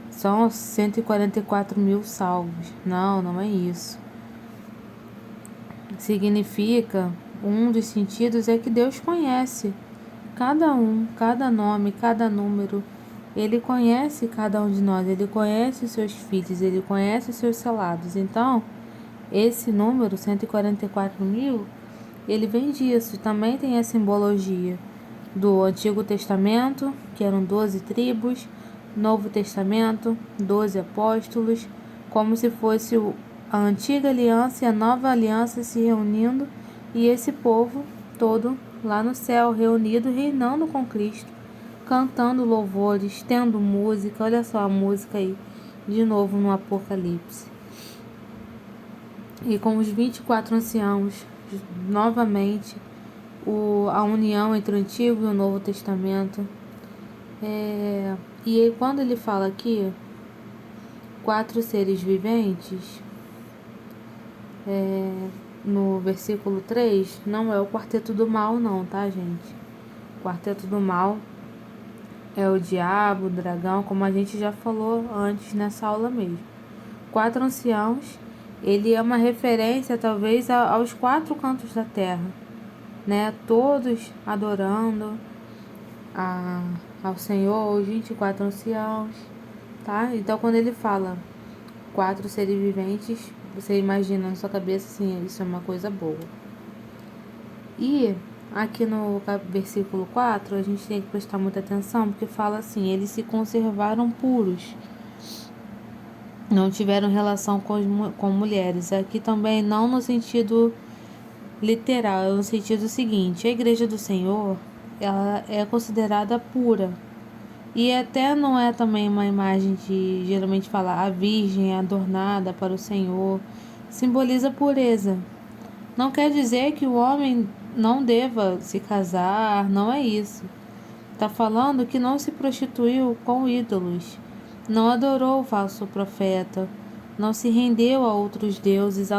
são 144.000 salvos. Não é isso. Significa, um dos sentidos é que Deus conhece cada um, cada nome, cada número. Ele conhece cada um de nós, ele conhece os seus filhos, ele conhece os seus selados. Então, esse número, 144.000, ele vem disso. Também tem a simbologia do Antigo Testamento, que eram 12 tribos, Novo Testamento, 12 apóstolos, como se fosse a antiga aliança e a nova aliança se reunindo, e esse povo todo lá no céu, reunido, reinando com Cristo, cantando louvores, tendo música. Olha só a música aí, de novo no Apocalipse. E com os 24 anciãos, novamente, a união entre o Antigo e o Novo Testamento. E aí, quando ele fala aqui, 4 seres viventes, no versículo 3, não é o quarteto do mal não, tá, gente? O quarteto do mal é o diabo, o dragão, como a gente já falou antes nessa aula mesmo. 4 anciãos, ele é uma referência talvez aos 4 cantos da terra, né? Todos adorando ao Senhor, os 24 anciãos, tá? Então quando ele fala 4 seres viventes, você imagina na sua cabeça assim, isso é uma coisa boa. E aqui no versículo 4, a gente tem que prestar muita atenção, porque fala assim, eles se conservaram puros, não tiveram relação com mulheres. Aqui também não no sentido literal, é no sentido seguinte, a igreja do Senhor, ela é considerada pura. E até não é também uma imagem de, geralmente fala, a virgem adornada para o Senhor, simboliza pureza. Não quer dizer que o homem não deva se casar, não é isso. Está falando que não se prostituiu com ídolos, não adorou o falso profeta, não se rendeu a outros deuses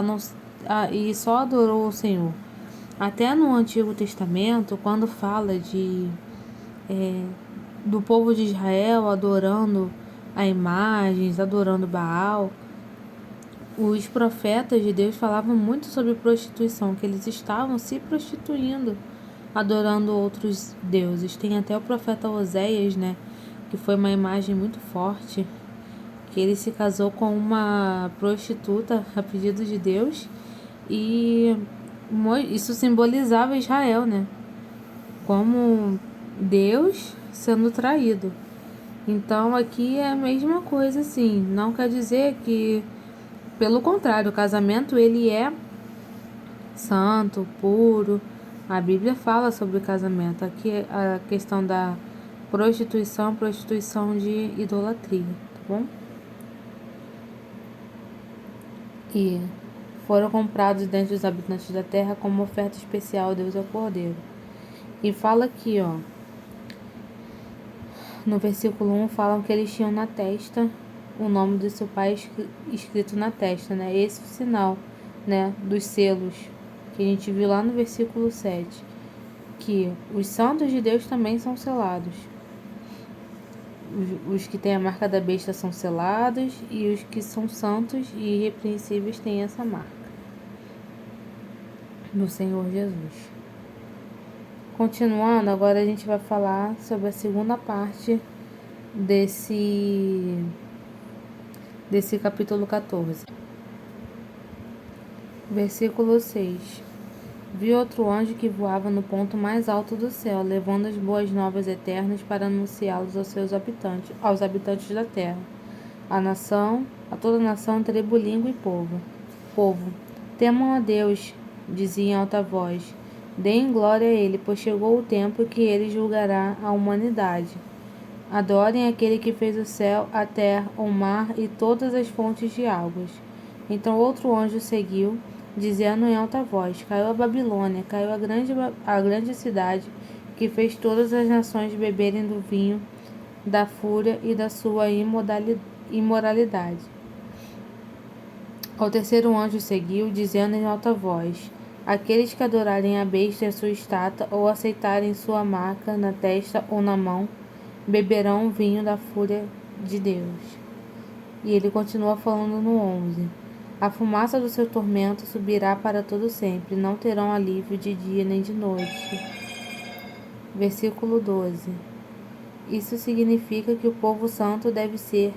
e só adorou o Senhor. Até no Antigo Testamento, quando fala do povo de Israel adorando a imagens, adorando Baal, os profetas de Deus falavam muito sobre prostituição, que eles estavam se prostituindo, adorando outros deuses. Tem até o profeta Oséias, né, que foi uma imagem muito forte, que ele se casou com uma prostituta a pedido de Deus, e isso simbolizava Israel, né, como Deus sendo traído. Então aqui é a mesma coisa, assim, não quer dizer que, pelo contrário, o casamento ele é santo, puro. A Bíblia fala sobre o casamento. Aqui a questão da prostituição de idolatria, tá bom? E foram comprados dentre os habitantes da terra como oferta especial a Deus ao Cordeiro. E fala aqui, ó, no versículo 1, falam que eles tinham na testa o nome do seu pai escrito na testa, né? Esse é o sinal, né, dos selos que a gente viu lá no versículo 7, que os santos de Deus também são selados. Os que têm a marca da besta são selados, e os que são santos e irrepreensíveis têm essa marca do Senhor Jesus. Continuando, agora a gente vai falar sobre a segunda parte desse capítulo 14. Versículo 6. Vi outro anjo que voava no ponto mais alto do céu, levando as boas novas eternas para anunciá-los aos habitantes da terra, a toda nação, tribo, língua e povo. Temam a Deus, dizia em alta voz, deem glória a Ele, pois chegou o tempo que Ele julgará a humanidade. Adorem aquele que fez o céu, a terra, o mar e todas as fontes de águas. Então outro anjo seguiu, dizendo em alta voz, caiu a Babilônia, caiu a grande cidade, que fez todas as nações beberem do vinho da fúria e da sua imoralidade. O terceiro anjo seguiu, dizendo em alta voz, aqueles que adorarem a besta e a sua estátua, ou aceitarem sua marca na testa ou na mão, beberão o vinho da fúria de Deus. E ele continua falando no 11. A fumaça do seu tormento subirá para todo sempre, não terão alívio de dia nem de noite. Versículo 12. Isso significa que o povo santo deve ser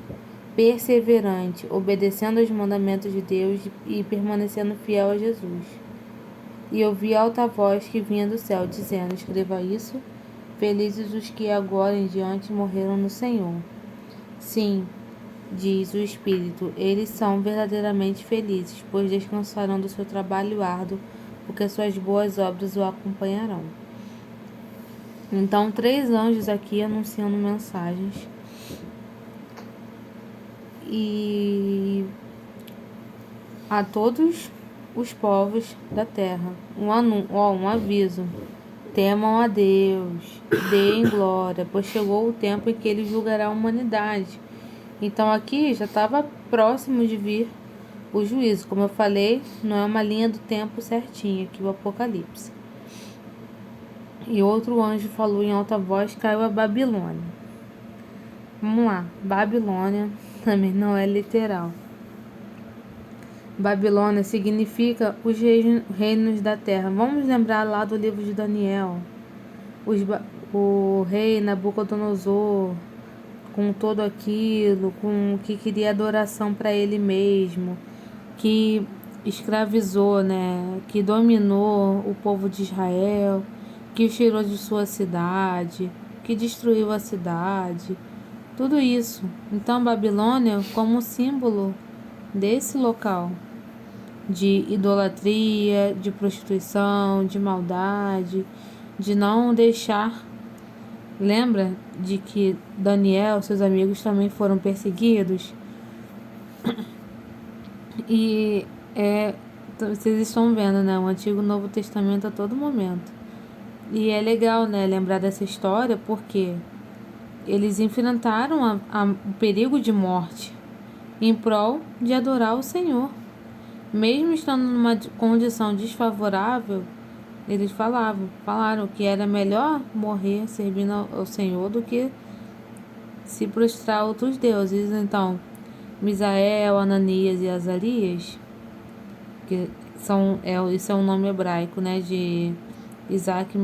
perseverante, obedecendo aos mandamentos de Deus e permanecendo fiel a Jesus. E ouvi alta voz que vinha do céu, dizendo, escreva isso, felizes os que agora em diante morreram no Senhor. Sim, diz o Espírito, eles são verdadeiramente felizes, pois descansarão do seu trabalho árduo, porque suas boas obras o acompanharão. Então, 3 anjos aqui anunciando mensagens. E a todos os povos da terra, um aviso. Temam a Deus, deem glória, pois chegou o tempo em que Ele julgará a humanidade. Então aqui já estava próximo de vir o juízo. Como eu falei, não é uma linha do tempo certinha aqui o Apocalipse. E outro anjo falou em alta voz, caiu a Babilônia. Vamos lá, Babilônia também não é literal. Babilônia significa os reinos da terra. Vamos lembrar lá do livro de Daniel. O rei Nabucodonosor, com tudo aquilo, com que queria adoração para ele mesmo, que escravizou, né, que dominou o povo de Israel, que os tirou de sua cidade, que destruiu a cidade, tudo isso. Então Babilônia como símbolo desse local de idolatria, de prostituição, de maldade, de não deixar. Lembra de que Daniel e seus amigos também foram perseguidos? E vocês estão vendo, né, o Antigo e o Novo Testamento a todo momento. E é legal, né, lembrar dessa história, porque eles enfrentaram o perigo de morte em prol de adorar o Senhor. Mesmo estando numa condição desfavorável, Eles falaram que era melhor morrer servindo ao Senhor do que se prostrar a outros deuses. Então, Misael, Ananias e Azarias, que isso é um nome hebraico, né, de Isaac,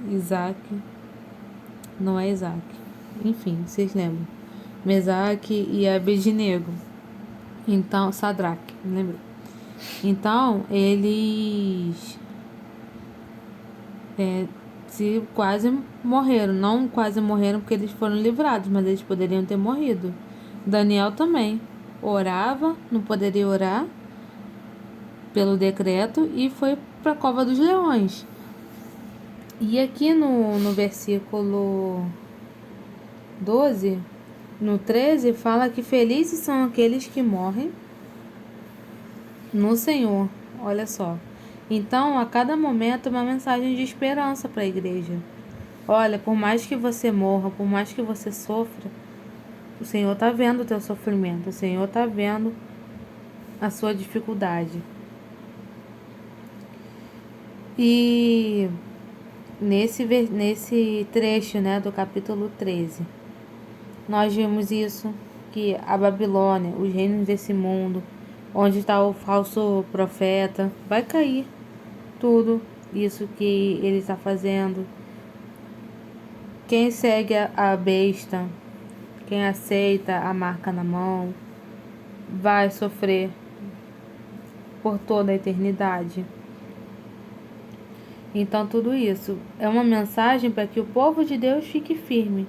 Isaac, não é Isaac, enfim, vocês lembram, Mesaque e Abednego, então, Sadraque, lembrei. Então, eles se quase morreram, não quase morreram porque eles foram livrados, mas eles poderiam ter morrido. Daniel também orava, não poderia orar pelo decreto e foi para a cova dos leões. E aqui no versículo 12, no 13, fala que felizes são aqueles que morrem no Senhor. Olha só. Então, a cada momento, uma mensagem de esperança para a igreja. Olha, por mais que você morra, por mais que você sofra, o Senhor está vendo o teu sofrimento, o Senhor está vendo a sua dificuldade. E nesse trecho, né, do capítulo 13, nós vimos isso, que a Babilônia, os reinos desse mundo, onde está o falso profeta, vai cair tudo isso que ele está fazendo. Quem segue a besta, quem aceita a marca na mão, vai sofrer por toda a eternidade. Então tudo isso é uma mensagem para que o povo de Deus fique firme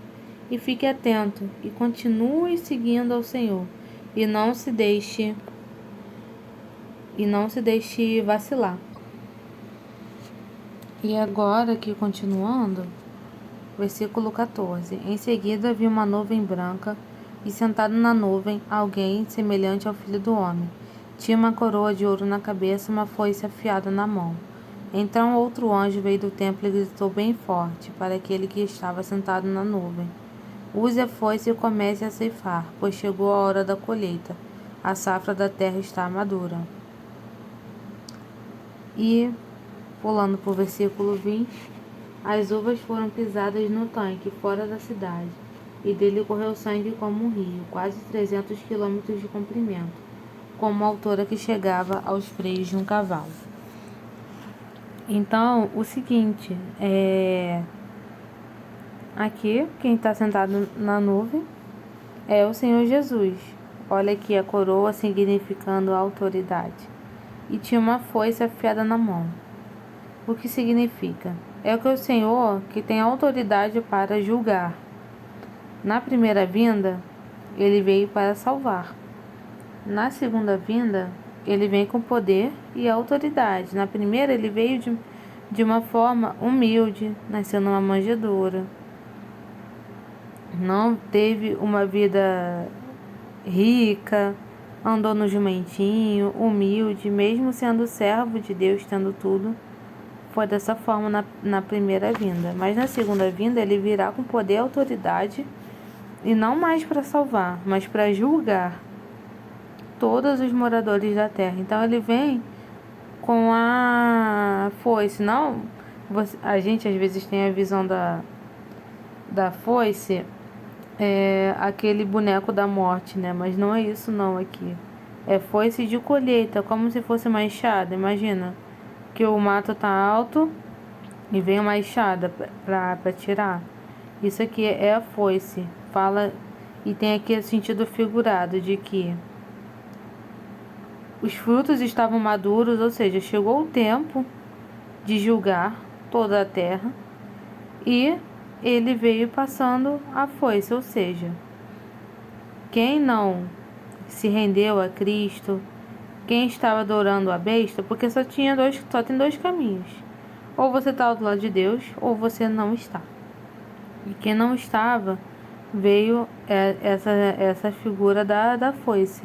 e fique atento e continue seguindo ao Senhor e não se deixe vacilar. E agora aqui continuando, versículo 14. Em seguida vi uma nuvem branca e sentado na nuvem alguém semelhante ao Filho do Homem. Tinha uma coroa de ouro na cabeça e uma foice afiada na mão. Então outro anjo veio do templo e gritou bem forte para aquele que estava sentado na nuvem: use a foice e comece a ceifar, pois chegou a hora da colheita. A safra da terra está madura. E, pulando para o versículo 20, as uvas foram pisadas no tanque, fora da cidade, e dele correu sangue como um rio, quase 300 quilômetros de comprimento, com uma altura que chegava aos freios de um cavalo. Então, o seguinte, aqui, quem está sentado na nuvem é o Senhor Jesus. Olha aqui a coroa significando a autoridade. E tinha uma foice afiada na mão. O que significa? É que o Senhor que tem autoridade para julgar. Na primeira vinda, ele veio para salvar. Na segunda vinda, ele vem com poder e autoridade. Na primeira, ele veio de uma forma humilde, nasceu numa manjedoura. Não teve uma vida rica, andou no jumentinho, humilde, mesmo sendo servo de Deus, tendo tudo. Foi dessa forma na primeira vinda. Mas na segunda vinda, ele virá com poder e autoridade, e não mais para salvar, mas para julgar todos os moradores da terra. Então ele vem com a foice. Não, a gente às vezes tem a visão da foice, aquele boneco da morte, né? Mas não é isso não aqui. É foice de colheita, como se fosse uma enxada. Imagina que o mato tá alto e vem uma enxada para tirar. Isso aqui é a foice. Fala, e tem aqui o sentido figurado de que os frutos estavam maduros, ou seja, chegou o tempo de julgar toda a terra, e ele veio passando a foice, ou seja, quem não se rendeu a Cristo, quem estava adorando a besta, porque só tem dois caminhos: ou você está do lado de Deus, ou você não está. E quem não estava, veio essa figura da foice,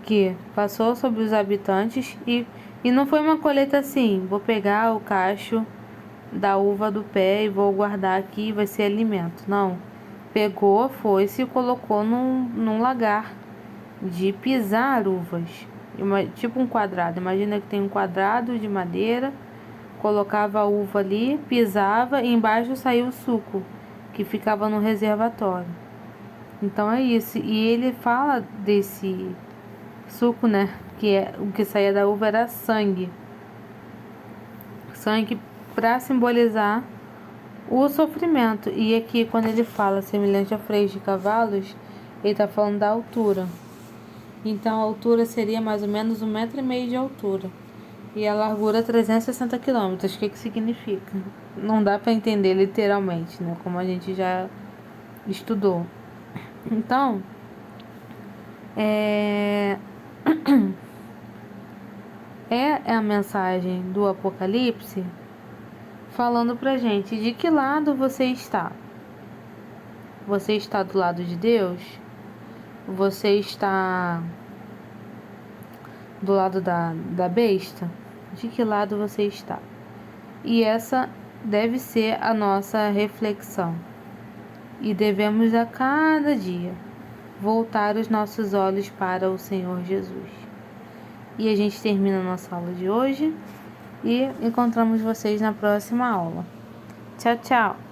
que passou sobre os habitantes, e não foi uma colheita assim: vou pegar o cacho da uva do pé e vou guardar aqui e vai ser alimento. Não, pegou a foice e colocou num lagar de pisar uvas, tipo um quadrado. Imagina que tem um quadrado de madeira colocava a uva ali, pisava e embaixo saía o suco, que ficava no reservatório. Então é isso. E ele fala desse suco, né? Que é o que saía da uva era sangue. Sangue para simbolizar o sofrimento. E aqui, quando ele fala semelhante a freios de cavalos, ele está falando da altura. Então a altura seria mais ou menos 1,5 m de altura. E a largura 360 quilômetros. O que significa? Não dá para entender literalmente, né? Como a gente já estudou. Então, é a mensagem do Apocalipse falando pra gente de que lado você está. Você está do lado de Deus? Você está do lado da besta? De que lado você está? E essa deve ser a nossa reflexão. E devemos a cada dia voltar os nossos olhos para o Senhor Jesus. E a gente termina a nossa aula de hoje e encontramos vocês na próxima aula. Tchau, tchau!